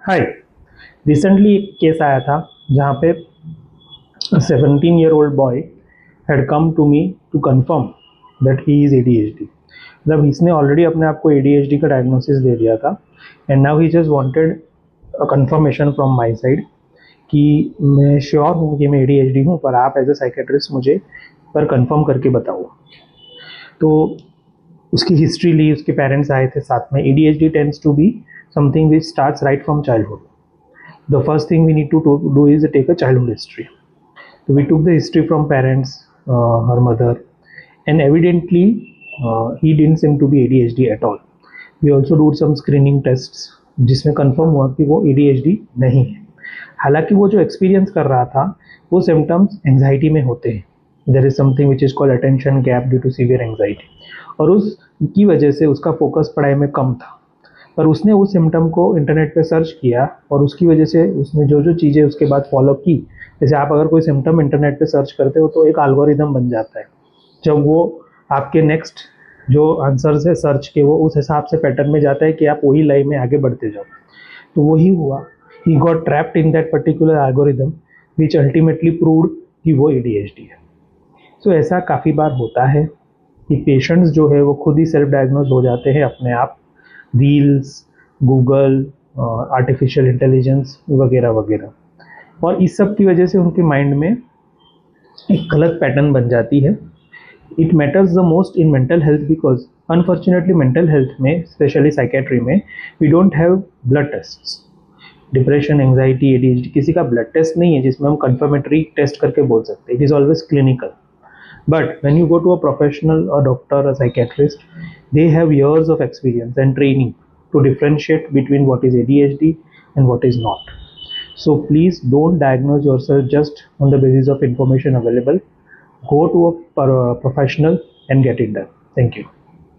हाय। Recently एक case आया था जहाँ पे 17-year-old boy had come to me to confirm that he is ADHD। मतलब इसने ऑलरेडी अपने आप को ADHD का डायग्नोसिस दे दिया था and now he just wanted a confirmation from my side कि मैं श्योर हूँ कि मैं ADHD हूँ, पर आप एज अ साइकेट्रिस्ट मुझे पर कंफर्म करके बताओ। तो उसकी हिस्ट्री ली, उसके पेरेंट्स आए थे साथ में। ADHD tends to be something which starts right from childhood. The first thing we need to do is take a childhood history. So we took the history from parents, her mother, and evidently he didn't seem to be ADHD at all. We also do some screening tests जिसमें confirm हुआ कि वो ADHD नहीं है। हालांकि वो जो experience कर रहा था वो सिम्टम्स एंजाइटी में होते हैं। There is something which is called attention gap due to severe anxiety, और उसकी वजह से उसका फोकस पढ़ाई में कम था। पर उसने उस सिम्टम को इंटरनेट पे सर्च किया और उसकी वजह से उसने जो जो चीज़ें उसके बाद फॉलो की, जैसे आप अगर कोई सिम्टम इंटरनेट पे सर्च करते हो तो एक एल्गोरिदम बन जाता है। जब वो आपके नेक्स्ट जो आंसर्स है सर्च के, वो उस हिसाब से पैटर्न में जाता है कि आप वही लाइन में आगे बढ़ते जाओ। तो वही हुआ, he got trapped in that particular algorithm which ultimately proved कि वो ADHD है। सो ऐसा काफ़ी बार होता है कि पेशेंट्स जो है वो खुद ही सेल्फ डायग्नोज हो जाते हैं अपने आप, रील्स, गूगल, आर्टिफिशियल इंटेलिजेंस वगैरह वगैरह, और इस सब की वजह से उनके माइंड में एक गलत पैटर्न बन जाती है। It matters the most in mental health because unfortunately mental health में, स्पेशली साइकेट्री में, we don't have blood test. Depression, anxiety, ADHD किसी का ब्लड टेस्ट नहीं है जिसमें हम कंफर्मेटरी टेस्ट करके बोल सकते हैं। It is always clinical. But when you go to a professional, a doctor, a psychiatrist, they have years of experience and training to differentiate between what is ADHD and what is not. So please don't diagnose yourself just on the basis of information available. Go to a professional and get it done. Thank you.